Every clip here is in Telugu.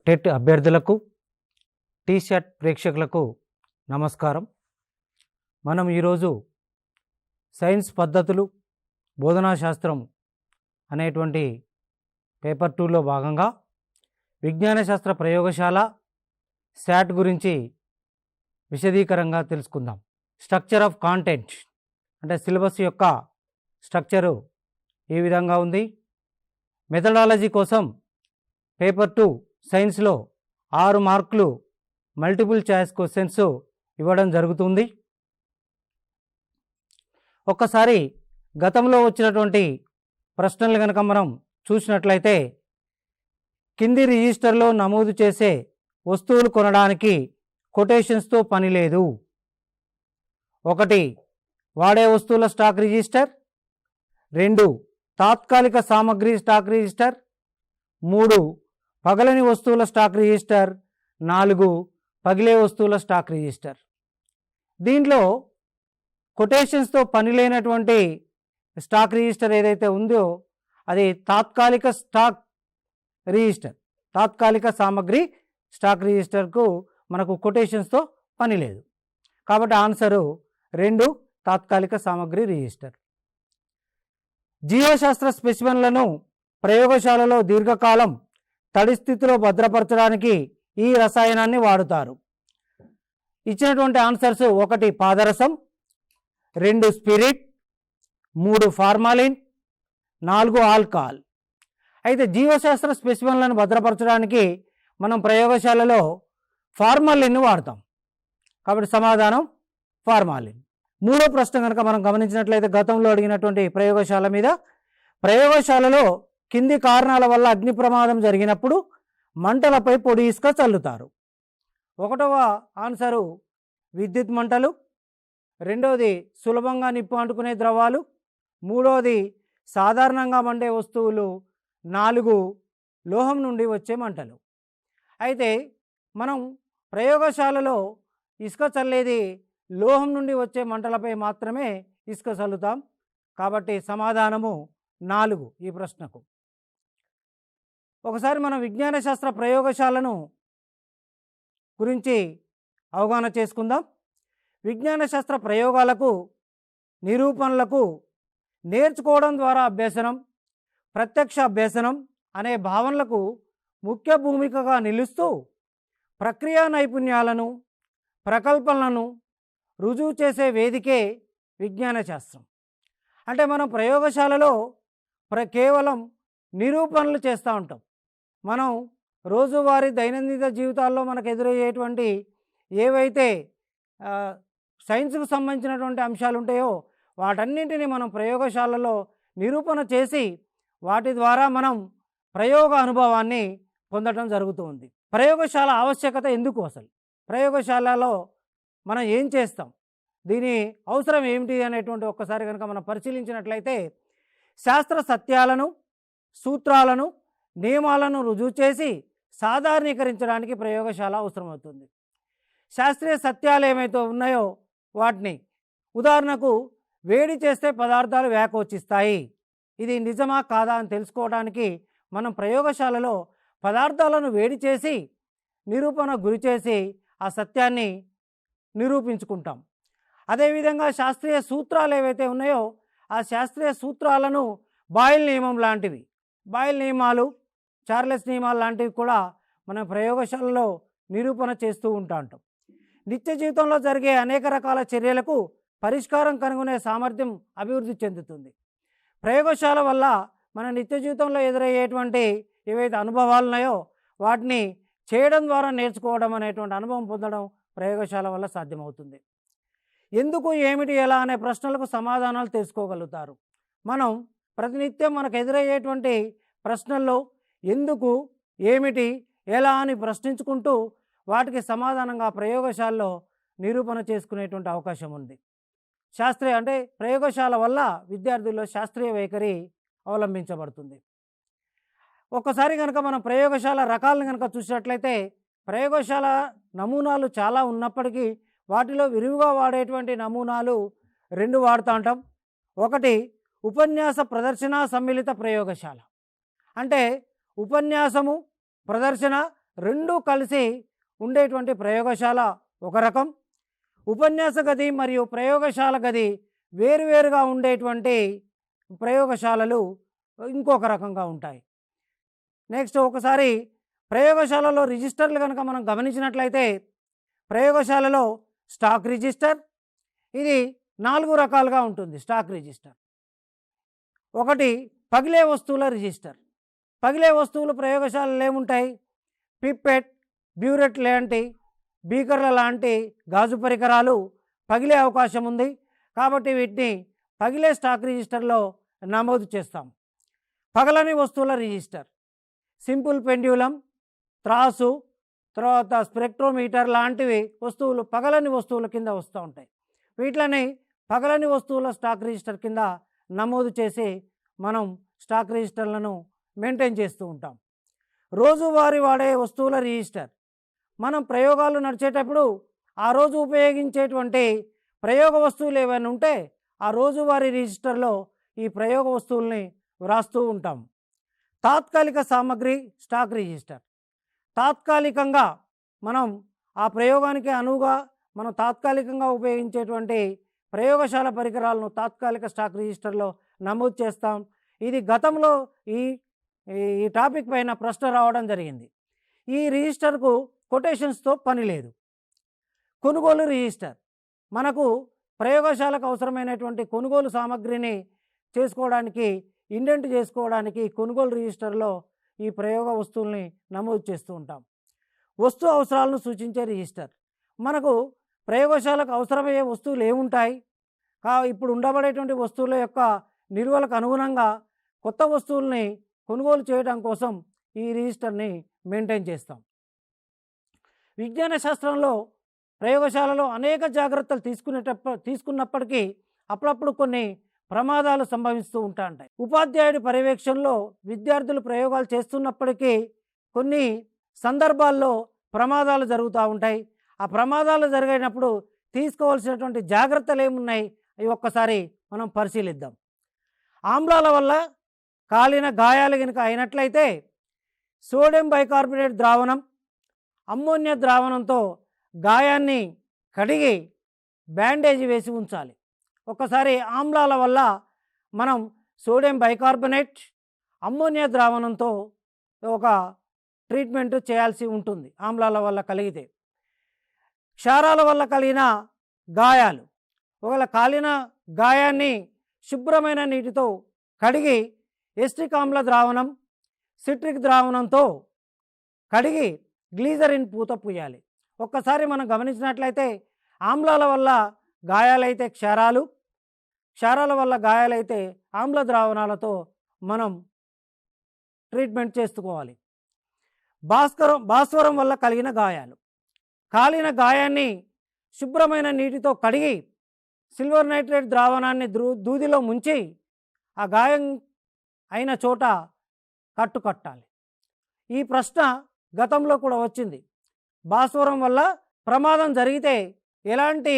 టెట్ అభ్యర్థులకు టీషర్ట్ ప్రేక్షకులకు నమస్కారం. మనం ఈరోజు సైన్స్ పద్ధతులు బోధనా శాస్త్రం అనేటువంటి పేపర్ 2లో భాగంగా విజ్ఞాన శాస్త్ర ప్రయోగశాల శాట్ గురించి విశదీకరంగా తెలుసుకుందాం. స్ట్రక్చర్ ఆఫ్ కాంటెంట్ అంటే సిలబస్ యొక్క స్ట్రక్చరు ఈ విధంగా ఉంది. మెథడాలజీ కోసం పేపర్ 2 సైన్స్లో 6 మార్కులు మల్టిపుల్ చాయిస్ క్వశ్చన్స్ ఇవ్వడం జరుగుతుంది. ఒక్కసారి గతంలో వచ్చినటువంటి ప్రశ్నలు కనుక మనం చూసినట్లయితే, కింది రిజిస్టర్లో నమోదు చేసే వస్తువులు కొనడానికి కొటేషన్స్తో పని లేదు. 1 వాడే వస్తువుల స్టాక్ రిజిస్టర్, 2 తాత్కాలిక సామగ్రి స్టాక్ రిజిస్టర్, 3 పగలని వస్తువుల స్టాక్ రిజిస్టర్, 4 పగిలే వస్తువుల స్టాక్ రిజిస్టర్. దీంట్లో కొటేషన్స్తో పని లేనటువంటి స్టాక్ రిజిస్టర్ ఏదైతే ఉందో అది తాత్కాలిక స్టాక్ రిజిస్టర్, తాత్కాలిక సామగ్రి స్టాక్ రిజిస్టర్కు మనకు కొటేషన్స్తో పని లేదు. కాబట్టి ఆన్సరు 2 తాత్కాలిక సామగ్రి రిజిస్టర్. జీవశాస్త్ర స్పెసిమెన్లను ప్రయోగశాలలో దీర్ఘకాలం తడి స్థితిలో భద్రపరచడానికి ఈ రసాయనాన్ని వాడుతారు. ఇచ్చినటువంటి ఆన్సర్స్ 1 పాదరసం, 2 స్పిరిట్, 3 ఫార్మాలిన్, 4 ఆల్కహాల్. అయితే జీవశాస్త్ర స్పెసిమెన్లను భద్రపరచడానికి మనం ప్రయోగశాలలో ఫార్మాలిన్ను వాడతాం. కాబట్టి సమాధానం ఫార్మాలిన్. 3వ ప్రశ్న కనుక మనం గమనించినట్లయితే, గతంలో అడిగినటువంటి ప్రయోగశాల మీద, ప్రయోగశాలలో కింది కారణాల వల్ల అగ్ని ప్రమాదం జరిగినప్పుడు మంటలపై పొడి ఇసుక చల్లుతారు. 1వ ఆన్సరు విద్యుత్ మంటలు, 2వది సులభంగా నిప్పు అంటుకునే ద్రవాలు, 3వది సాధారణంగా మండే వస్తువులు, 4 లోహం నుండి వచ్చే మంటలు. అయితే మనం ప్రయోగశాలలో ఇసుక చల్లేది లోహం నుండి వచ్చే మంటలపై మాత్రమే ఇసుక చల్లుతాం. కాబట్టి సమాధానము 4 ఈ ప్రశ్నకు. ఒకసారి మనం విజ్ఞాన శాస్త్ర ప్రయోగశాలను గురించి అవగాహన చేసుకుందాం. విజ్ఞాన శాస్త్ర ప్రయోగాలకు, నిరూపణలకు నేర్చుకోవడం ద్వారా అభ్యసనం, ప్రత్యక్ష అభ్యసనం అనే భావనలకు ముఖ్య భూమికగా నిలుస్తూ ప్రక్రియా నైపుణ్యాలను, ప్రకల్పనలను రుజువు చేసే వేదికే విజ్ఞాన శాస్త్రం. అంటే మనం ప్రయోగశాలలో కేవలం నిరూపణలు చేస్తూ ఉంటాం. మనం రోజువారీ దైనందిన జీవితాల్లో మనకు ఎదురయ్యేటువంటి ఏవైతే సైన్స్కు సంబంధించినటువంటి అంశాలు ఉంటాయో వాటన్నింటినీ మనం ప్రయోగశాలలో నిరూపణ చేసి వాటి ద్వారా మనం ప్రయోగ అనుభవాన్ని పొందడం జరుగుతుంది. ప్రయోగశాల ఆవశ్యకత ఎందుకు? అసలు ప్రయోగశాలలో మనం ఏం చేస్తాం, దీని అవసరం ఏమిటి అనేటువంటి ఒక్కసారి కనుక మనం పరిశీలించినట్లయితే, శాస్త్ర సత్యాలను, సూత్రాలను, నియమాలను రుజువు చేసి సాధారణీకరించడానికి ప్రయోగశాల అవసరమవుతుంది. శాస్త్రీయ సత్యాలు ఏమైతే ఉన్నాయో వాటిని, ఉదాహరణకు వేడి చేస్తే పదార్థాలు వ్యాకోచిస్తాయి, ఇది నిజమా కాదా అని తెలుసుకోవడానికి మనం ప్రయోగశాలలో పదార్థాలను వేడి చేసి నిరూపణ గురి చేసి ఆ సత్యాన్ని నిరూపించుకుంటాం. అదేవిధంగా శాస్త్రీయ సూత్రాలు ఏవైతే ఉన్నాయో ఆ శాస్త్రీయ సూత్రాలను బాయిల్ నియమం లాంటివి, బాయిల్ నియమాలు, చార్లెస్ నియమాలు లాంటివి కూడా మనం ప్రయోగశాలలో నిరూపణ చేస్తూ ఉంటాం. నిత్య జీవితంలో జరిగే అనేక రకాల చర్యలకు పరిష్కారం కనుగొనే సామర్థ్యం అభివృద్ధి చెందుతుంది. ప్రయోగశాల వల్ల మన నిత్య జీవితంలో ఎదురయ్యేటువంటి ఏవైతే అనుభవాలు ఉన్నాయో వాటిని చేయడం ద్వారా నేర్చుకోవడం అనేటువంటి అనుభవం పొందడం ప్రయోగశాల వల్ల సాధ్యమవుతుంది. ఎందుకు, ఏమిటి, ఎలా అనే ప్రశ్నలకు సమాధానాలు తెలుసుకోగలుగుతారు. మనం ప్రతినిత్యం మనకు ఎదురయ్యేటువంటి ప్రశ్నల్లో ఎందుకు, ఏమిటి, ఎలా అని ప్రశ్నించుకుంటూ వాటికి సమాధానంగా ప్రయోగశాలలో నిరూపణ చేసుకునేటువంటి అవకాశం ఉంది. అంటే ప్రయోగశాల వల్ల విద్యార్థుల్లో శాస్త్రీయ వైఖరి అవలంబించబడుతుంది. ఒక్కసారి కనుక మనం ప్రయోగశాల రకాలను కనుక చూసినట్లయితే, ప్రయోగశాల నమూనాలు చాలా ఉన్నప్పటికీ వాటిలో విరివిగా వాడేటువంటి నమూనాలు 2 వాడుతూ ఉంటాం. 1 ఉపన్యాస ప్రదర్శన సమ్మిళిత ప్రయోగశాల, అంటే ఉపన్యాసము, ప్రదర్శన రెండూ కలిసి ఉండేటువంటి ప్రయోగశాల ఒక రకం, ఉపన్యాస గది మరియు ప్రయోగశాల గది వేరువేరుగా ఉండేటువంటి ప్రయోగశాలలు ఇంకొక రకంగా ఉంటాయి. నెక్స్ట్ ఒకసారి ప్రయోగశాలలో రిజిస్టర్లు కనుక మనం గమనించినట్లయితే, ప్రయోగశాలలో స్టాక్ రిజిస్టర్, ఇది 4 రకాలుగా ఉంటుంది. స్టాక్ రిజిస్టర్ ఒకటి పగిలే వస్తువుల రిజిస్టర్. పగిలే వస్తువులు ప్రయోగశాలలో ఏముంటాయి? పిప్పెట్, బ్యూరెట్ లాంటి బీకర్ల లాంటి గాజు పరికరాలు పగిలే అవకాశం ఉంది. కాబట్టి వీటిని పగిలే స్టాక్ రిజిస్టర్లో నమోదు చేస్తాం. పగలని వస్తువుల రిజిస్టర్ సింపుల్ పెండ్యులం, త్రాసు, తర్వాత స్పెక్ట్రోమీటర్ లాంటివి వస్తువులు పగలని వస్తువుల కింద వస్తూ ఉంటాయి. వీటిని పగలని వస్తువుల స్టాక్ రిజిస్టర్ కింద నమోదు చేసి మనం స్టాక్ రిజిస్టర్లను మెయింటైన్ చేస్తూ ఉంటాం. రోజువారీ వాడే వస్తువుల రిజిస్టర్, మనం ప్రయోగాలు నడిచేటప్పుడు ఆ రోజు ఉపయోగించేటువంటి ప్రయోగ వస్తువులు ఏమైనా ఉంటే ఆ రోజువారీ రిజిస్టర్లో ఈ ప్రయోగ వస్తువుల్ని వ్రాస్తూ ఉంటాం. తాత్కాలిక సామగ్రి స్టాక్ రిజిస్టర్, తాత్కాలికంగా మనం ఆ ప్రయోగానికి అనువుగా మనం తాత్కాలికంగా ఉపయోగించేటువంటి ప్రయోగశాల పరికరాలను తాత్కాలిక స్టాక్ రిజిస్టర్లో నమోదు చేస్తాం. ఇది గతంలో ఈ ఈ టాపిక్ పైన ప్రశ్న రావడం జరిగింది. ఈ రిజిస్టర్కు కొటేషన్స్తో పని లేదు. కొనుగోలు రిజిస్టర్, మనకు ప్రయోగశాలకు అవసరమైనటువంటి కొనుగోలు సామగ్రిని చేసుకోవడానికి, ఇండెంట్ చేసుకోవడానికి కొనుగోలు రిజిస్టర్లో ఈ ప్రయోగ వస్తువుల్ని నమోదు చేస్తూ ఉంటాం. వస్తు అవసరాలను సూచించే రిజిస్టర్, మనకు ప్రయోగశాలకు అవసరమయ్యే వస్తువులు ఏముంటాయి, ఇప్పుడు ఉండబడేటువంటి వస్తువుల యొక్క నిల్వలకు అనుగుణంగా కొత్త వస్తువుల్ని కొనుగోలు చేయడం కోసం ఈ రిజిస్టర్ని మెయింటైన్ చేస్తాం. విజ్ఞాన శాస్త్రంలో ప్రయోగశాలలో అనేక జాగ్రత్తలు తీసుకున్నప్పటికీ అప్పుడప్పుడు కొన్ని ప్రమాదాలు సంభవిస్తూ ఉంటాయి. ఉపాధ్యాయుడి పర్యవేక్షణలో విద్యార్థులు ప్రయోగాలు చేస్తున్నప్పటికీ కొన్ని సందర్భాల్లో ప్రమాదాలు జరుగుతూ ఉంటాయి. ఆ ప్రమాదాలు జరిగినప్పుడు తీసుకోవాల్సినటువంటి జాగ్రత్తలు ఏమున్నాయి అవి ఒక్కసారి మనం పరిశీలిద్దాం. ఆమ్లాల వల్ల కాలిన గాయాలు కనుక అయినట్లయితే సోడియం బైకార్బోనేట్ ద్రావణం, అమ్మోనియా ద్రావణంతో గాయాన్ని కడిగి బ్యాండేజ్ వేసి ఉంచాలి. ఒక్కసారి ఆమ్లాల వల్ల మనం సోడియం బైకార్బోనేట్, అమ్మోనియా ద్రావణంతో ఒక ట్రీట్మెంట్ చేయాల్సి ఉంటుంది. ఆమ్లాల వల్ల కలిగితే క్షారాల వల్ల కలిగిన గాయాలు, ఒకవేళ కాలిన గాయాన్ని శుభ్రమైన నీటితో కడిగి ఎస్టిక్ ఆమ్ల ద్రావణం, సిట్రిక్ ద్రావణంతో కడిగి గ్లీజరిన్ పూత పూయాలి. ఒక్కసారి మనం గమనించినట్లయితే ఆమ్లాల వల్ల గాయాలైతే క్షారాలు, క్షారాల వల్ల గాయాలైతే ఆమ్ల ద్రావణాలతో మనం ట్రీట్మెంట్ చేసుకోవాలి. భాస్వరం వల్ల కలిగిన గాయాలు, కాలిన గాయాన్ని శుభ్రమైన నీటితో కడిగి సిల్వర్ నైట్రేట్ ద్రావణాన్ని దూదిలో ముంచి ఆ గాయం అయిన చోట కట్టాలి. ఈ ప్రశ్న గతంలో కూడా వచ్చింది. భాస్వరం వల్ల ప్రమాదం జరిగితే ఎలాంటి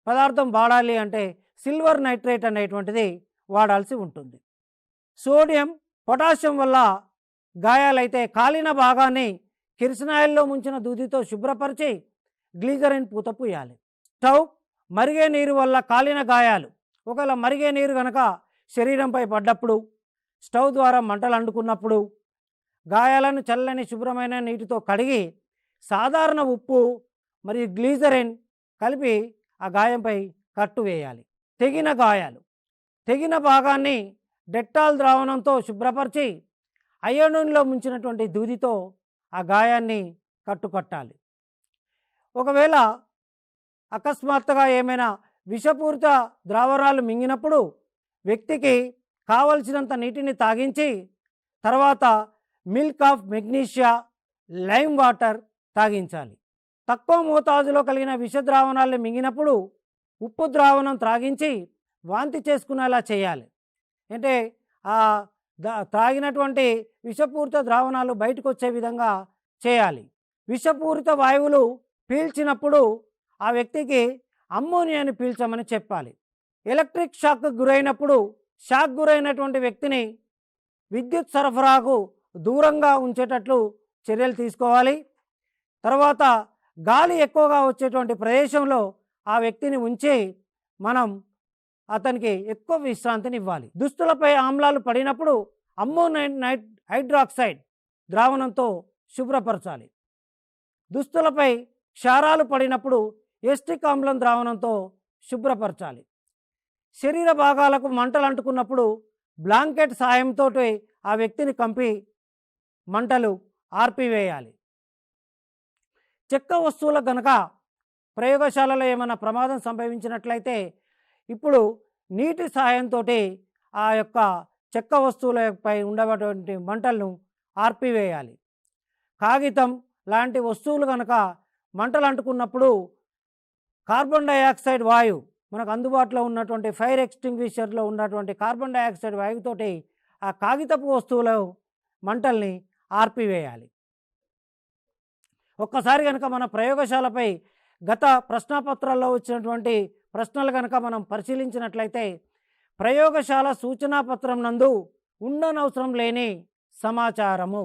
పదార్థం వాడాలి అంటే సిల్వర్ నైట్రేట్ అనేటువంటిది వాడాల్సి ఉంటుంది. సోడియం పొటాషియం వల్ల గాయాలైతే కాలిన భాగాన్ని కిరసనాయిల్లో ముంచిన దూదితో శుభ్రపరిచి గ్లీజరిన్ పూత పూయాలి. స్టవ్, మరిగే నీరు వల్ల కాలిన గాయాలు, ఒకవేళ మరిగే నీరు కనుక శరీరంపై పడ్డప్పుడు, స్టవ్ ద్వారా మంటలు అంటుకున్నప్పుడు గాయాలను చల్లని శుభ్రమైన నీటితో కడిగి సాధారణ ఉప్పు మరియు గ్లీజరిన్ కలిపి ఆ గాయంపై కట్టు వేయాలి. తెగిన గాయాలు, తెగిన భాగాన్ని డెట్టాల్ ద్రావణంతో శుభ్రపరిచి అయోడిన్లో ముంచినటువంటి దూదితో ఆ గాయాన్ని కట్టాలి. ఒకవేళ అకస్మాత్తుగా ఏమైనా విషపూరిత ద్రావణాలు మింగినప్పుడు వ్యక్తికి కావలసినంత నీటిని తాగించి తర్వాత milk of magnesia, lime water తాగించాలి. తక్కువ మోతాదులో కలిగిన విష ద్రావణాలను మింగినప్పుడు ఉప్పు ద్రావణం త్రాగించి వాంతి చేసుకునేలా చేయాలి. అంటే ఆ త్రాగినటువంటి విషపూరిత ద్రావణాలు బయటకు వచ్చే విధంగా చేయాలి. విషపూరిత వాయువులు పీల్చినప్పుడు ఆ వ్యక్తికి అమ్మోనియాని పీల్చమని చెప్పాలి. ఎలక్ట్రిక్ షాక్ గురైనప్పుడు షాక్ గురైనటువంటి వ్యక్తిని విద్యుత్ సరఫరాకు దూరంగా ఉంచేటట్లు చర్యలు తీసుకోవాలి. తర్వాత గాలి ఎక్కువగా వచ్చేటువంటి ప్రదేశంలో ఆ వ్యక్తిని ఉంచి మనం అతనికి ఎక్కువ విశ్రాంతిని ఇవ్వాలి. దుస్తులపై ఆమ్లాలు పడినప్పుడు అమ్మోనైట్ హైడ్రాక్సైడ్ ద్రావణంతో శుభ్రపరచాలి. దుస్తులపై క్షారాలు పడినప్పుడు ఎస్టిక్ ఆమ్లం ద్రావణంతో శుభ్రపరచాలి. శరీర భాగాలకు మంటలు అంటుకున్నప్పుడు బ్లాంకెట్ సాయంతో ఆ వ్యక్తిని కంపి మంటలు ఆర్పివేయాలి. చెక్క వస్తువుల గనక ప్రయోగశాలలో ఏమైనా ప్రమాదం సంభవించినట్లయితే ఇప్పుడు నీటి సహాయంతో ఆ యొక్క చెక్క వస్తువులపై ఉండేటువంటి మంటలను ఆర్పివేయాలి. కాగితం లాంటి వస్తువులు కనుక మంటలు అంటుకున్నప్పుడు కార్బన్ డైఆక్సైడ్ వాయువు, మనకు అందుబాటులో ఉన్నటువంటి ఫైర్ ఎక్స్టింగ్విషర్లో ఉన్నటువంటి కార్బన్ డైఆక్సైడ్ వాయువుతోటి ఆ కాగితపు వస్తువుల మంటల్ని ఆర్పివేయాలి. ఒక్కసారి కనుక మన ప్రయోగశాలపై గత ప్రశ్నాపత్రాల్లో వచ్చినటువంటి ప్రశ్నలు కనుక మనం పరిశీలించినట్లయితే ప్రయోగశాల సూచనా పత్రం నందు ఉండనవసరం లేని సమాచారము: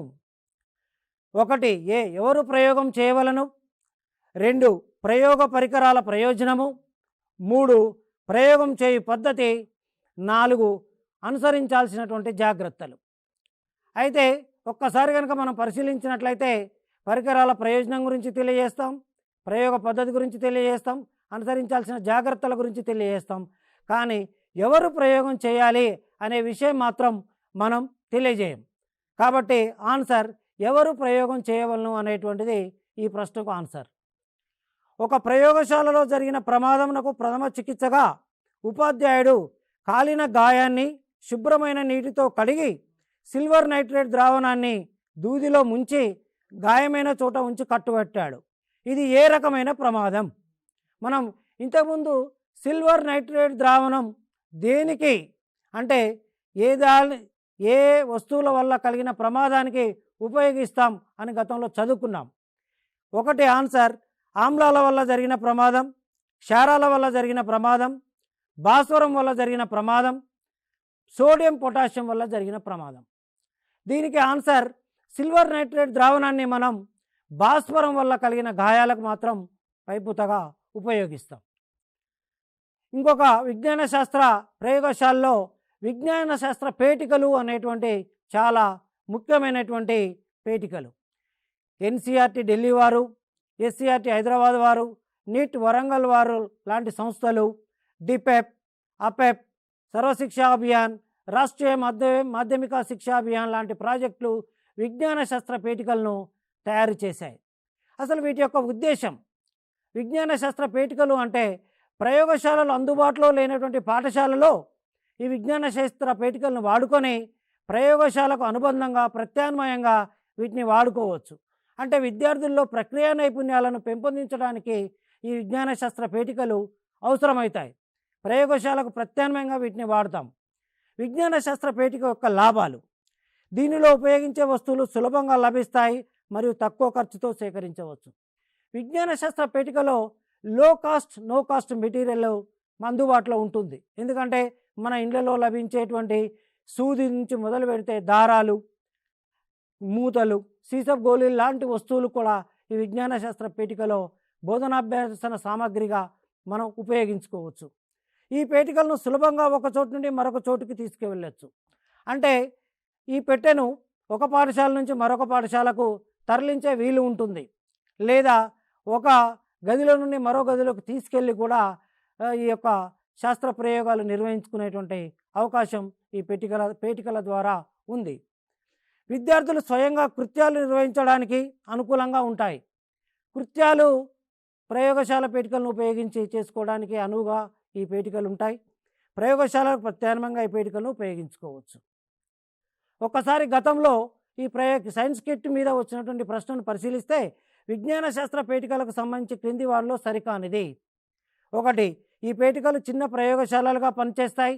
1. ఎవరు ప్రయోగం చేయవలను. 2. ప్రయోగ పరికరాల ప్రయోజనము. 3. ప్రయోగం చేయు పద్ధతి. 4. అనుసరించాల్సినటువంటి జాగ్రత్తలు. అయితే ఒక్కసారి కనుక మనం పరిశీలించినట్లయితే పరికరాల ప్రయోజనం గురించి తెలియజేస్తాం, ప్రయోగ పద్ధతి గురించి తెలియజేస్తాం, అనుసరించాల్సిన జాగ్రత్తల గురించి తెలియజేస్తాం. కానీ ఎవరు ప్రయోగం చేయాలి అనే విషయం మాత్రం మనం తెలియజేయం. కాబట్టి ఆన్సర్ ఎవరు ప్రయోగం చేయవలను అనేటువంటిది ఈ ప్రశ్నకు ఆన్సర్. ఒక ప్రయోగశాలలో జరిగిన ప్రమాదమునకు ప్రథమ చికిత్సగా ఉపాధ్యాయుడు కాలిన గాయాన్ని శుభ్రమైన నీటితో కడిగి సిల్వర్ నైట్రేట్ ద్రావణాన్ని దూదిలో ముంచి గాయమైన చోట ఉంచి కట్టుబెట్టాడు. ఇది ఏ రకమైన ప్రమాదం? మనం ఇంతకుముందు సిల్వర్ నైట్రేట్ ద్రావణం దేనికి అంటే ఏ వస్తువుల వల్ల కలిగిన ప్రమాదానికి ఉపయోగిస్తాం అని గతంలో చదువుకున్నాం. 1 ఆన్సర్ ఆమ్లాల వల్ల జరిగిన ప్రమాదం, క్షారాల వల్ల జరిగిన ప్రమాదం, భాస్వరం వల్ల జరిగిన ప్రమాదం, సోడియం పొటాషియం వల్ల జరిగిన ప్రమాదం. దీనికి ఆన్సర్ సిల్వర్ నైట్రేట్ ద్రావణాన్ని మనం భాస్వరం వల్ల కలిగిన గాయాలకు మాత్రం పైపుతగా ఉపయోగిస్తాం. ఇంకొక విజ్ఞాన శాస్త్ర ప్రయోగశాలలో విజ్ఞాన శాస్త్ర పేటికలు అనేటువంటి చాలా ముఖ్యమైనటువంటి పేటికలు ఎన్సీఆర్టీ ఢిల్లీ వారు, ఎస్సీఆర్టీ హైదరాబాద్ వారు, నీట్ వరంగల్ వారు లాంటి సంస్థలు, డిపెప్, అపెప్, సర్వశిక్షా అభియాన్, రాష్ట్రీయ మాధ్యమిక శిక్షా అభియాన్ లాంటి ప్రాజెక్టులు విజ్ఞాన శాస్త్ర పేటికలను తయారు చేశాయి. అసలు వీటి యొక్క ఉద్దేశం, విజ్ఞాన శాస్త్ర పేటికలు అంటే ప్రయోగశాలలు అందుబాటులో లేనటువంటి పాఠశాలలో ఈ విజ్ఞాన శాస్త్ర పేటికలను వాడుకొని ప్రయోగశాలకు అనుబంధంగా ప్రత్యామ్నాయంగా వీటిని వాడుకోవచ్చు. అంటే విద్యార్థుల్లో ప్రక్రియ నైపుణ్యాలను పెంపొందించడానికి ఈ విజ్ఞాన శాస్త్ర పేటికలు అవసరమవుతాయి. ప్రయోగశాలకు ప్రత్యామ్నాయంగా వీటిని వాడతాం. విజ్ఞాన శాస్త్ర పేటిక యొక్క లాభాలు: దీనిలో ఉపయోగించే వస్తువులు సులభంగా లభిస్తాయి మరియు తక్కువ ఖర్చుతో సేకరించవచ్చు. విజ్ఞాన శాస్త్ర పేటికలో లో కాస్ట్ నో కాస్ట్ మెటీరియల్ అందుబాటులో ఉంటుంది. ఎందుకంటే మన ఇండ్లలో లభించేటువంటి సూది నుంచి మొదలు పెడితే దారాలు, మూతలు, సీసప్ గోళీలు లాంటి వస్తువులు కూడా ఈ విజ్ఞాన శాస్త్ర పేటికలో బోధనాభ్యాసన సామాగ్రిగా మనం ఉపయోగించుకోవచ్చు. ఈ పేటికలను సులభంగా ఒక చోటు నుండి మరొక చోటుకి తీసుకువెళ్ళచ్చు. అంటే ఈ పెట్టెను ఒక పాఠశాల నుంచి మరొక పాఠశాలకు తరలించే వీలు ఉంటుంది, లేదా ఒక గదిలో నుండి మరో గదిలోకి తీసుకెళ్ళి కూడా ఈ యొక్క శాస్త్ర ప్రయోగాలు నిర్వహించుకునేటువంటి అవకాశం ఈ పేటికల ద్వారా ఉంది. విద్యార్థులు స్వయంగా కృత్యాలు నిర్వహించడానికి అనుకూలంగా ఉంటాయి. కృత్యాలు ప్రయోగశాల పేటికలను ఉపయోగించి చేసుకోవడానికి అనువుగా ఈ పేటికలు ఉంటాయి. ప్రయోగశాలకు ప్రత్యామ్నాయంగా ఈ పేటికలను ఉపయోగించుకోవచ్చు. ఒక్కసారి గతంలో ఈ సైన్స్ కిట్ మీద వచ్చినటువంటి ప్రశ్నను పరిశీలిస్తే విజ్ఞాన శాస్త్ర పేటికలకు సంబంధించి క్రింది వారిలో సరికానిది: 1. ఈ పేటికలు చిన్న ప్రయోగశాలలుగా పనిచేస్తాయి.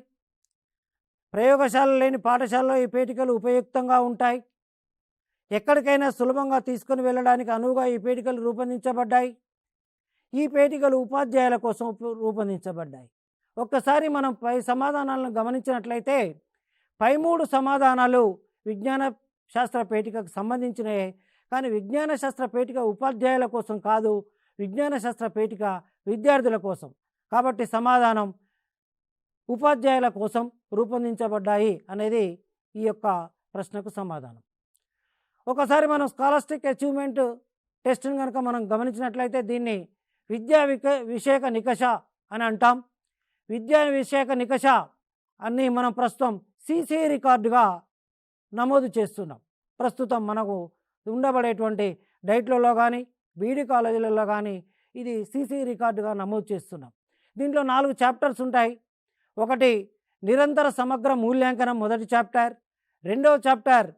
ప్రయోగశాల లేని పాఠశాలలో ఈ పేటికలు ఉపయుక్తంగా ఉంటాయి. ఎక్కడికైనా సులభంగా తీసుకుని వెళ్ళడానికి అనువుగా ఈ పేటికలు రూపొందించబడ్డాయి. ఈ పేటికలు ఉపాధ్యాయుల కోసం రూపొందించబడ్డాయి. ఒక్కసారి మనం పై సమాధానాలను గమనించినట్లయితే పై 3 సమాధానాలు విజ్ఞాన శాస్త్ర పేటికకు సంబంధించినవి. కానీ విజ్ఞాన శాస్త్ర పీఠిక ఉపాధ్యాయుల కోసం కాదు, విజ్ఞాన శాస్త్ర పీఠిక విద్యార్థుల కోసం. కాబట్టి సమాధానం ఉపాధ్యాయుల కోసం రూపొందించబడ్డాయి అనేది ఈ యొక్క ప్రశ్నకు సమాధానం. ఒకసారి మనం స్కాలస్టిక్ అచీవ్మెంట్ టెస్ట్ని కనుక మనం గమనించినట్లయితే దీన్ని విద్యా విషయక నికష అని అంటాం. విద్యా విషయక నికష అన్నీ మనం ప్రస్తుతం సీసీ రికార్డుగా నమోదు చేస్తున్నాం. ప్రస్తుతం మనకు ఉండబడేటువంటి డైట్లలో కానీ బీడీ కాలేజీలలో కానీ ఇది సీసీ రికార్డుగా నమోదు చేస్తున్నాం. దీంట్లో 4 చాప్టర్స్ ఉంటాయి. ఒకటి నిరంతర సమగ్ర మూల్యాంకనం మొదటి చాప్టర్, రెండవ చాప్టర్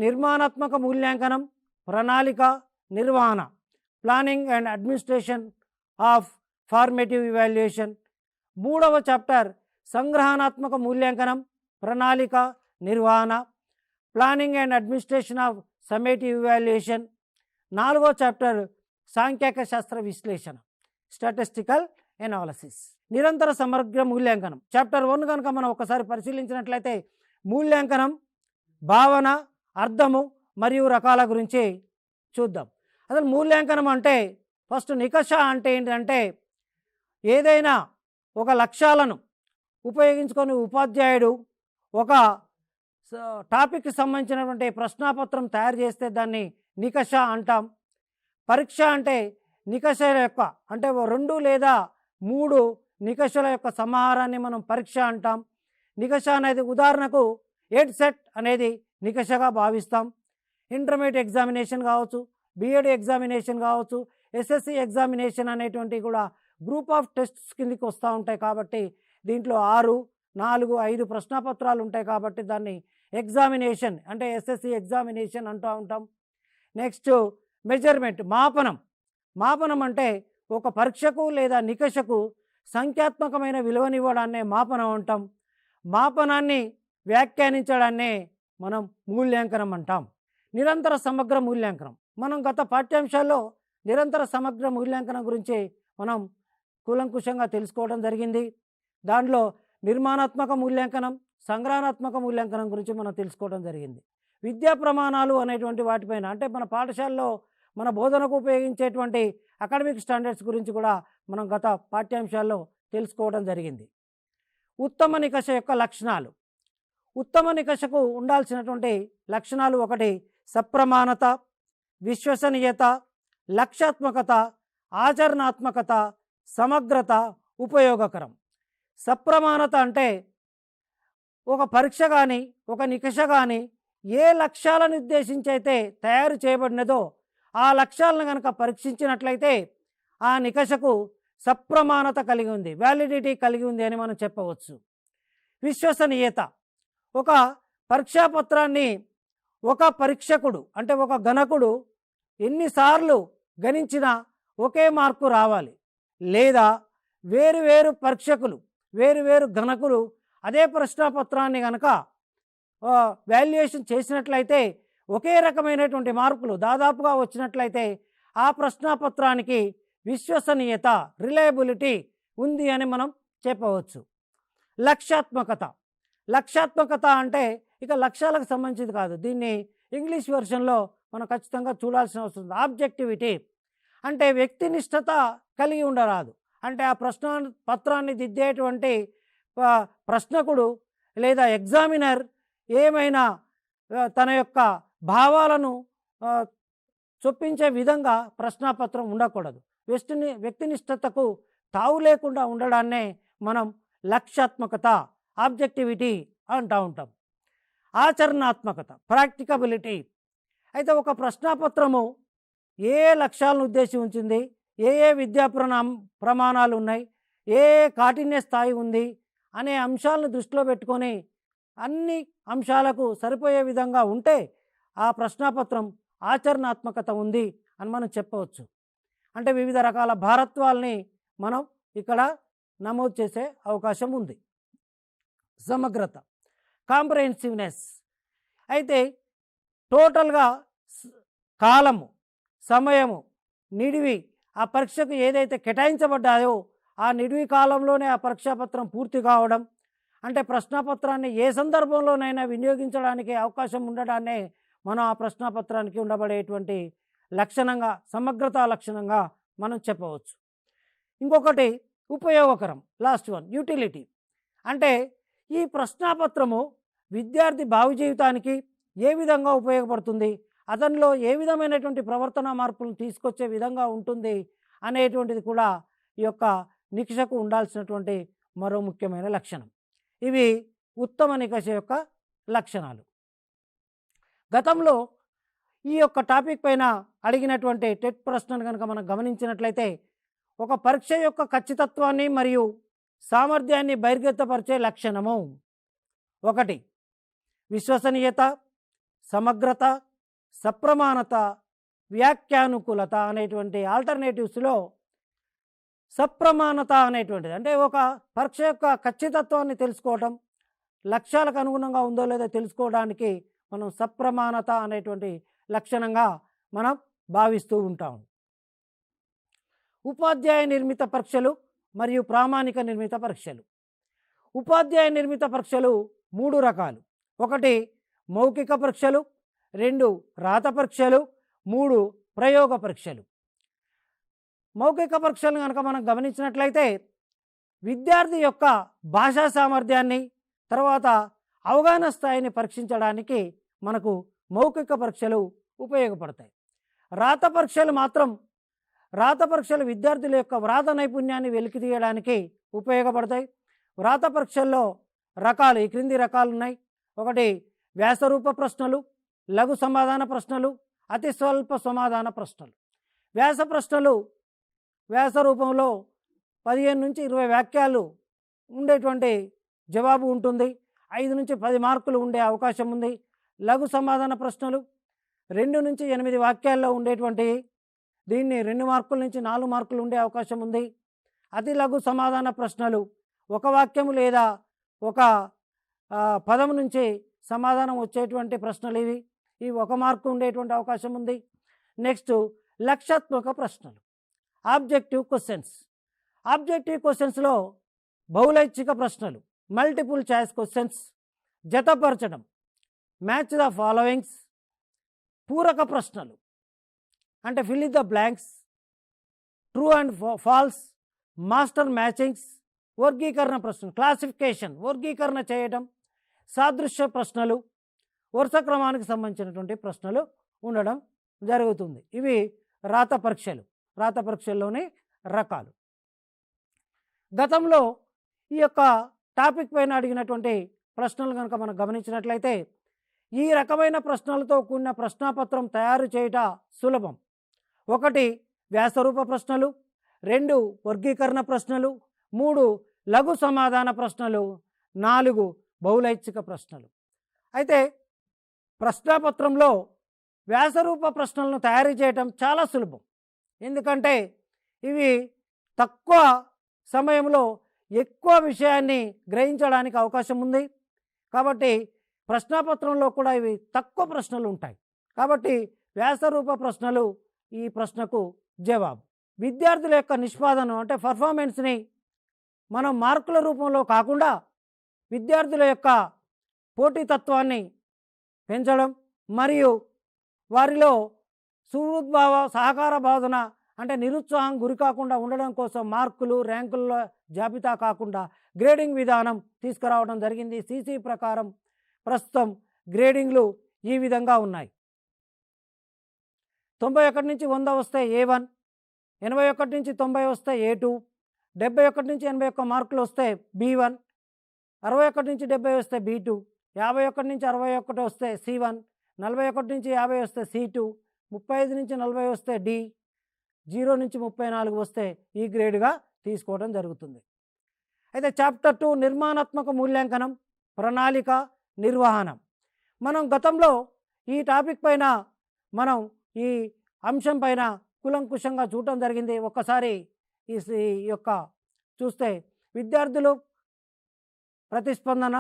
నిర్మాణాత్మక మూల్యాంకనం, ప్రణాళిక, నిర్వహణ, planning and administration of formative evaluation, మూడవ చాప్టర్ సంగ్రహణాత్మక మూల్యాంకనం, ప్రణాళిక, నిర్వహణ, planning and administration of summative evaluation, నాలుగో చాప్టర్ సాంఖ్యక శాస్త్ర విశ్లేషణ, స్టాటిస్టికల్ ఎనాలిసిస్. నిరంతర సమగ్ర మూల్యాంకనం చాప్టర్ 1 కనుక మనం ఒకసారి పరిశీలించినట్లయితే మూల్యాంకనం, భావన, అర్థము మరియు రకాల గురించి చూద్దాం. అసలు మూల్యాంకనం అంటే ఫస్ట్ నికష అంటే ఏంటంటే ఏదైనా ఒక లక్ష్యాలను ఉపయోగించుకొని ఉపాధ్యాయుడు ఒక టాపిక్కి సంబంధించినటువంటి ప్రశ్నాపత్రం తయారు చేస్తే దాన్ని నికష అంటాం. పరీక్ష అంటే నికషల యొక్క అంటే 2 లేదా 3 నికషల యొక్క సమాహారాన్ని మనం పరీక్ష అంటాం. నికష అనేది ఉదాహరణకు 8 సెట్ అనేది నికషగా భావిస్తాం. ఇంటర్మీడియట్ ఎగ్జామినేషన్ కావచ్చు, బిఎడ్ ఎగ్జామినేషన్ కావచ్చు, ఎస్ఎస్సి ఎగ్జామినేషన్ అనేటువంటివి కూడా గ్రూప్ ఆఫ్ టెస్ట్స్ కిందికి వస్తూ ఉంటాయి. కాబట్టి దీంట్లో 6, 4, 5 ప్రశ్నపత్రాలు ఉంటాయి. కాబట్టి దాన్ని ఎగ్జామినేషన్ అంటే ఎస్ఎస్సి ఎగ్జామినేషన్ అంటూ ఉంటాం. నెక్స్ట్ మెజర్మెంట్, మాపనం అంటే ఒక పరీక్షకు లేదా నికషకు సంఖ్యాత్మకమైన విలువనివ్వడాన్నే మాపనం అంటాం. మాపనాన్ని వ్యాఖ్యానించడాన్నే మనం మూల్యాంకనం అంటాం. నిరంతర సమగ్ర మూల్యాంకనం మనం గత పాఠ్యాంశాల్లో నిరంతర సమగ్ర మూల్యాంకనం గురించి మనం కూలంకుషంగా తెలుసుకోవడం జరిగింది. దాంట్లో నిర్మాణాత్మక మూల్యాంకనం, సంగ్రహణాత్మక మూల్యాంకనం గురించి మనం తెలుసుకోవడం జరిగింది. విద్యా ప్రమాణాలు అనేటువంటి వాటిపైన అంటే మన పాఠశాలలో మన బోధనకు ఉపయోగించేటువంటి అకాడమిక్ స్టాండర్డ్స్ గురించి కూడా మనం గత పాఠ్యాంశాల్లో తెలుసుకోవడం జరిగింది. ఉత్తమ నికష యొక్క లక్షణాలు. ఉత్తమ నికషకు ఉండాల్సినటువంటి లక్షణాలు: 1 సప్రమాణత, విశ్వసనీయత, లక్ష్యాత్మకత, ఆచరణాత్మకత, సమగ్రత, ఉపయోగకరం. సప్రమాణత అంటే ఒక పరీక్ష కానీ ఒక నికష కానీ ఏ లక్ష్యాలను ఉద్దేశించి అయితే తయారు చేయబడినదో ఆ లక్ష్యాలను కనుక పరీక్షించినట్లయితే ఆ నికషకు సప్రమాణత కలిగి ఉంది, వ్యాలిడిటీ కలిగి ఉంది అని మనం చెప్పవచ్చు. విశ్వసనీయత, ఒక పరీక్షాపత్రాన్ని ఒక పరీక్షకుడు అంటే ఒక గణకుడు ఎన్నిసార్లు గణించినా ఒకే మార్కు రావాలి, లేదా వేరు పరీక్షకులు వేరు గణకులు అదే ప్రశ్నాపత్రాన్ని కనుక వాల్యుయేషన్ చేసినట్లయితే ఒకే రకమైనటువంటి మార్కులు దాదాపుగా వచ్చినట్లయితే ఆ ప్రశ్నాపత్రానికి విశ్వసనీయత, రిలయబిలిటీ ఉంది అని మనం చెప్పవచ్చు. లక్ష్యాత్మకత అంటే ఇక లక్ష్యాలకు సంబంధించింది కాదు, దీన్ని ఇంగ్లీష్ వెర్షన్లో మనం ఖచ్చితంగా చూడాల్సిన అవసరం ఉంది. ఆబ్జెక్టివిటీ అంటే వ్యక్తినిష్టత కలిగి ఉండరాదు. అంటే ఆ పత్రాన్ని దిద్దేటువంటి ప్రశ్నకుడు లేదా ఎగ్జామినర్ ఏమైనా తన యొక్క భావాలను చొప్పించే విధంగా ప్రశ్నాపత్రం ఉండకూడదు. వ్యక్తినిష్టతకు తావు లేకుండా ఉండడాన్నే మనం లక్ష్యాత్మకత, ఆబ్జెక్టివిటీ అంటూ ఉంటాం. ఆచరణాత్మకత, ప్రాక్టికబిలిటీ. అయితే ఒక ప్రశ్నాపత్రము ఏ లక్ష్యాలను ఉద్దేశించింది, ఏ విద్యా ప్రమాణాలు ఉన్నాయి, ఏ కాఠిన్య స్థాయి ఉంది అనే అంశాలను దృష్టిలో పెట్టుకొని అన్ని అంశాలకు సరిపోయే విధంగా ఉంటే ఆ ప్రశ్నాపత్రం ఆచరణాత్మకత ఉంది అని మనం చెప్పవచ్చు. అంటే వివిధ రకాల భారత్వాల్ని మనం ఇక్కడ నమోదు చేసే అవకాశం ఉంది. సమగ్రత, కాంప్రహెన్సివ్నెస్. అయితే టోటల్గా కాలము, సమయము, నిడివి ఆ పరీక్షకు ఏదైతే కేటాయించబడ్డాయో ఆ నిడివి కాలంలోనే ఆ పరీక్షాపత్రం పూర్తి కావడం, అంటే ప్రశ్నాపత్రాన్ని ఏ సందర్భంలోనైనా వినియోగించడానికి అవకాశం ఉండడాన్నే మనం ఆ ప్రశ్నాపత్రానికి ఉండబడేటువంటి లక్షణంగా, సమగ్రతా లక్షణంగా మనం చెప్పవచ్చు. ఇంకొకటి ఉపయోగకరం, లాస్ట్ వన్ యూటిలిటీ. అంటే ఈ ప్రశ్నాపత్రము విద్యార్థి భావి జీవితానికి ఏ విధంగా ఉపయోగపడుతుంది, అతనిలో ఏ విధమైనటువంటి ప్రవర్తన మార్పులను తీసుకొచ్చే విధంగా ఉంటుంది అనేటువంటిది కూడా ఈ యొక్క నికషకు ఉండాల్సినటువంటి మరో ముఖ్యమైన లక్షణం. ఇవి ఉత్తమ నికష యొక్క లక్షణాలు. గతంలో ఈ యొక్క టాపిక్ పైన అడిగినటువంటి టెట్ ప్రశ్నను కనుక మనం గమనించినట్లయితే, ఒక పరీక్ష యొక్క ఖచ్చితత్వాన్ని మరియు సామర్థ్యాన్ని బహిర్గతపరిచే లక్షణము 1 విశ్వసనీయత, సమగ్రత, సప్రమాణత, వ్యాఖ్యానుకూలత అనేటువంటి ఆల్టర్నేటివ్స్లో సప్రమాణత అనేటువంటిది, అంటే ఒక పరీక్ష యొక్క ఖచ్చితత్వాన్ని తెలుసుకోవటం, లక్ష్యాలకు అనుగుణంగా ఉందో లేదో తెలుసుకోవడానికి మనం సప్రమాణత అనేటువంటి లక్షణంగా మనం భావిస్తూ ఉంటాం. ఉపాధ్యాయ నిర్మిత పరీక్షలు మరియు ప్రామాణిక నిర్మిత పరీక్షలు. ఉపాధ్యాయ నిర్మిత పరీక్షలు 3 రకాలు. 1 మౌఖిక పరీక్షలు, 2 రాత పరీక్షలు, 3 ప్రయోగ పరీక్షలు. మౌఖిక పరీక్షలను కనుక మనం గమనించినట్లయితే విద్యార్థి యొక్క భాషా సామర్థ్యాన్ని, తర్వాత అవగాహన స్థాయిని పరీక్షించడానికి మనకు మౌఖిక పరీక్షలు ఉపయోగపడతాయి. రాత పరీక్షలు మాత్రం, రాత పరీక్షలు విద్యార్థుల యొక్క వ్రాత నైపుణ్యాన్ని వెలికితీయడానికి ఉపయోగపడతాయి. వ్రాత పరీక్షల్లో రకాలు ఈ క్రింది రకాలు ఉన్నాయి. 1 వ్యాసరూప ప్రశ్నలు, లఘు సమాధాన ప్రశ్నలు, అతి స్వల్ప సమాధాన ప్రశ్నలు. వ్యాస ప్రశ్నలు వ్యాస రూపంలో 15 నుంచి 20 వాక్యాలు ఉండేటువంటి జవాబు ఉంటుంది. 5 నుంచి 10 మార్కులు ఉండే అవకాశం ఉంది. లఘు సమాధాన ప్రశ్నలు 2 నుంచి 8 వాక్యాల్లో ఉండేటువంటి, దీన్ని 2 మార్కుల నుంచి 4 మార్కులు ఉండే అవకాశం ఉంది. అతి లఘు సమాధాన ప్రశ్నలు 1 వాక్యము లేదా 1 పదం నుంచి సమాధానం వచ్చేటువంటి ప్రశ్నలు ఇవి. ఇవి 1 మార్కు ఉండేటువంటి అవకాశం ఉంది. నెక్స్ట్ లక్ష్యాత్మక ప్రశ్నలు, ఆబ్జెక్టివ్ క్వశ్చన్స్. ఆబ్జెక్టివ్ క్వశ్చన్స్లో బహుళైచ్ఛిక ప్రశ్నలు, మల్టిపుల్ చాయిస్ క్వశ్చన్స్, జతపరచడం, మ్యాచ్ ద ఫాలోయింగ్స్, పూరక ప్రశ్నలు అంటే fill in the blanks, true and false, master matchings, వర్గీకరణ ప్రశ్నలు, క్లాసిఫికేషన్, వర్గీకరణ చేయడం, సాదృశ్య ప్రశ్నలు, వరుస క్రమానికి సంబంధించినటువంటి ప్రశ్నలు ఉండడం జరుగుతుంది. ఇవి రాత పరీక్షలు, రాత పరీక్షల్లోని రకాలు. గతంలో ఈ యొక్క టాపిక్ పైన అడిగినటువంటి ప్రశ్నలు కనుక మనం గమనించినట్లయితే, ఈ రకమైన ప్రశ్నలతో కూడిన ప్రశ్నాపత్రం తయారు చేయట సులభం. 1 వ్యాసరూప ప్రశ్నలు, 2 వర్గీకరణ ప్రశ్నలు, 3 లఘు సమాధాన ప్రశ్నలు, 4 బహుళైచ్ఛిక ప్రశ్నలు. అయితే ప్రశ్నాపత్రంలో వ్యాసరూప ప్రశ్నలను తయారు చేయటం చాలా సులభం. ఎందుకంటే ఇవి తక్కువ సమయంలో ఎక్కువ విషయాన్ని గ్రహించడానికి అవకాశం ఉంది. కాబట్టి ప్రశ్నాపత్రంలో కూడా ఇవి తక్కువ ప్రశ్నలు ఉంటాయి. కాబట్టి వ్యాసరూప ప్రశ్నలు ఈ ప్రశ్నకు జవాబు. విద్యార్థుల యొక్క నిష్పాదన అంటే పర్ఫార్మెన్స్ని మనం మార్కుల రూపంలో కాకుండా విద్యార్థుల యొక్క పోటీతత్వాన్ని పెంచడం మరియు వారిలో సుహృద్భావ సహకార భావన అంటే నిరుత్సాహం గురి కాకుండా ఉండడం కోసం మార్కులు, ర్యాంకుల జాబితా కాకుండా గ్రేడింగ్ విధానం తీసుకురావడం జరిగింది. సిసి ప్రకారం ప్రస్తుతం గ్రేడింగ్లు ఈ విధంగా ఉన్నాయి. 91 నుంచి 100 వస్తే A1, 81 నుంచి 90 వస్తే A2, 71 నుంచి 81 మార్కులు వస్తే B1, 61 నుంచి 70 వస్తే B2, 51 నుంచి 61 వస్తే C1, 41 నుంచి 50 వస్తే C2, 35 నుంచి 40 వస్తే D, 0 నుంచి 34 వస్తే ఈ గ్రేడ్గా తీసుకోవడం జరుగుతుంది. అయితే చాప్టర్ 2 నిర్మాణాత్మక మూల్యాంకనం, ప్రణాళిక, నిర్వహణ. మనం గతంలో ఈ టాపిక్ పైన మనం ఈ అంశం పైన కులంకుశంగా చూడటం జరిగింది. ఒక్కసారి ఈ యొక్క చూస్తే విద్యార్థులు ప్రతిస్పందన,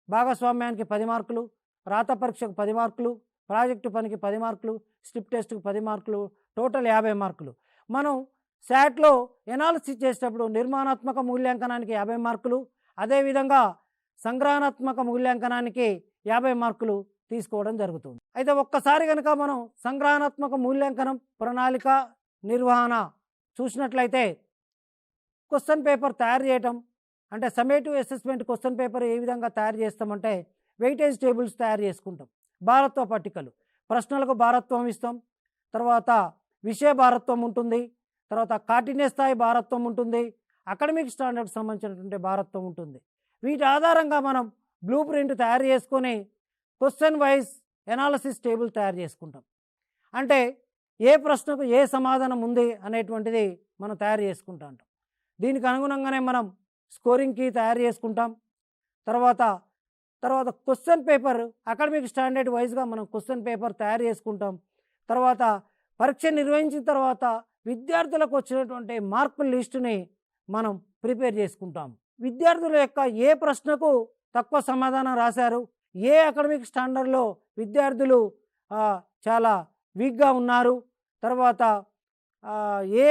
భాగస్వామ్యానికి 10 మార్కులు, రాత పరీక్షకు 10 మార్కులు, ప్రాజెక్టు పనికి 10 మార్కులు, స్ట్రిప్ టెస్ట్కు 10 మార్కులు, టోటల్ 50 మార్కులు. మనం శాట్లో ఎనాలిసిస్ చేసేటప్పుడు నిర్మాణాత్మక మూల్యాంకనానికి 50 మార్కులు, అదేవిధంగా సంగ్రహణాత్మక మూల్యాంకనానికి 50 మార్కులు తీసుకోవడం జరుగుతుంది. అయితే ఒక్కసారి కనుక మనం సంగ్రహణాత్మక మూల్యాంకనం ప్రణాళిక నిర్వహణ చూసినట్లయితే క్వశ్చన్ పేపర్ తయారు చేయటం అంటే సమ్మేటివ్ అసెస్మెంట్ క్వశ్చన్ పేపర్ ఏ విధంగా తయారు చేస్తామంటే వెయిటేజ్ టేబుల్స్ తయారు చేసుకుంటాం. భారత్వ పట్టికలు, ప్రశ్నలకు భారత్వం ఇస్తాం, తర్వాత విషయ భారత్వం ఉంటుంది, తర్వాత కాఠిన్య స్థాయి భారత్వం ఉంటుంది, అకాడమిక్ స్టాండర్డ్కి సంబంధించినటువంటి భారత్వం ఉంటుంది. వీటి ఆధారంగా మనం బ్లూ ప్రింట్ తయారు చేసుకొని క్వశ్చన్ వైజ్ ఎనాలసిస్ టేబుల్ తయారు చేసుకుంటాం. అంటే ఏ ప్రశ్నకు ఏ సమాధానం ఉంది అనేటువంటిది మనం తయారు చేసుకుంటా ఉంటాం. దీనికి అనుగుణంగానే మనం స్కోరింగ్ కీ తయారు చేసుకుంటాం. తర్వాత క్వశ్చన్ పేపర్ అకాడమిక్ స్టాండర్డ్ వైజ్గా మనం క్వశ్చన్ పేపర్ తయారు చేసుకుంటాం. తర్వాత పరీక్ష నిర్వహించిన తర్వాత విద్యార్థులకు వచ్చినటువంటి మార్కుల లిస్టుని మనం ప్రిపేర్ చేసుకుంటాం. విద్యార్థుల యొక్క ఏ ప్రశ్నకు తక్కువ సమాధానం రాశారు, ఏ అకాడమిక్ స్టాండర్డ్లో విద్యార్థులు చాలా వీక్గా ఉన్నారు, తర్వాత ఏ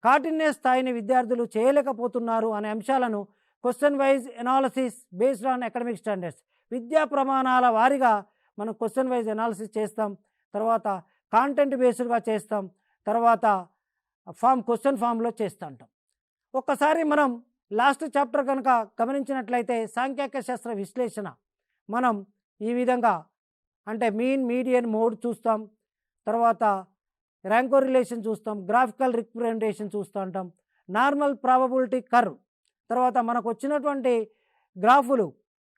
కాఠిన్య స్థాయిని విద్యార్థులు చేయలేకపోతున్నారు అనే అంశాలను question wise analysis based on academic standards విద్యా ప్రమాణాల వారీగా మనం క్వశ్చన్ వైజ్ ఎనాలసిస్ చేస్తాం. తర్వాత కాంటెంట్ బేస్డ్గా చేస్తాం. తర్వాత క్వశ్చన్ ఫామ్లో చేస్తూ ఉంటాం. ఒక్కసారి మనం లాస్ట్ చాప్టర్ కనుక గమనించినట్లయితే సాంఖ్యక శాస్త్ర విశ్లేషణ మనం ఈ విధంగా అంటే మీన్ మీడియన్ మోడ్ చూస్తాం, తర్వాత ర్యాంక్ రిలేషన్ చూస్తాం, గ్రాఫికల్ రిప్రజెంటేషన్ చూస్తూ ఉంటాం, నార్మల్ ప్రాబబిలిటీ కర్వ్, తర్వాత మనకు వచ్చినటువంటి గ్రాఫులు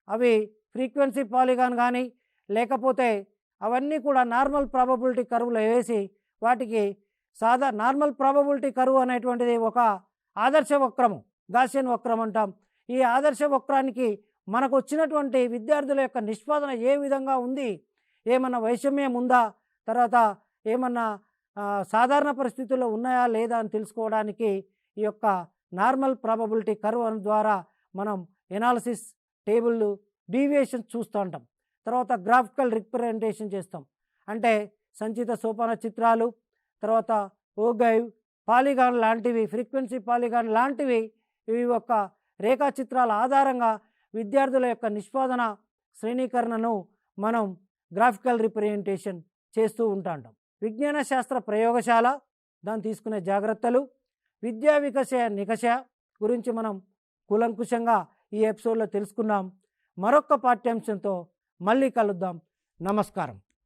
అవి ఫ్రీక్వెన్సీ పాలిగాన్ కానీ లేకపోతే అవన్నీ కూడా నార్మల్ ప్రాబబిలిటీ కర్వ్లో వేసి వాటికి నార్మల్ ప్రాబబిలిటీ కర్వ్ అనేటువంటిది ఒక ఆదర్శ వక్రము, గాసియన్ వక్రం అంటాం. ఈ ఆదర్శ వక్రానికి మనకు వచ్చినటువంటి విద్యార్థుల యొక్క నిష్పాదన ఏ విధంగా ఉంది, ఏమన్నా వైషమ్యం ఉందా, తర్వాత ఏమన్నా సాధారణ పరిస్థితుల్లో ఉన్నాయా లేదా అని తెలుసుకోవడానికి ఈ యొక్క నార్మల్ ప్రాబబిలిటీ కర్వ్ ద్వారా మనం ఎనాలిసిస్ టేబుల్ డీవియేషన్స్ చూస్తూ ఉంటాం. తర్వాత గ్రాఫికల్ రిప్రజెంటేషన్ చేస్తాం. అంటే సంచిత సోపాన చిత్రాలు, తర్వాత ఓగైవ్ పాలిగాన్ లాంటివి, ఫ్రీక్వెన్సీ పాలిగాన్ లాంటివి ఈ యొక్క రేఖాచిత్రాల ఆధారంగా విద్యార్థుల యొక్క నిష్పాదన శ్రేణీకరణను మనం గ్రాఫికల్ రిప్రజెంటేషన్ చేస్తూ ఉంటాం. విజ్ఞాన శాస్త్ర ప్రయోగశాల, దాన్ని తీసుకునే జాగ్రత్తలు, విద్యా వికసయ నికష గురించి మనం కూలంకుషంగా ఈ ఎపిసోడ్లో తెలుసుకున్నాం. మరొక పాఠ్యాంశంతో మళ్ళీ కలుద్దాం. నమస్కారం.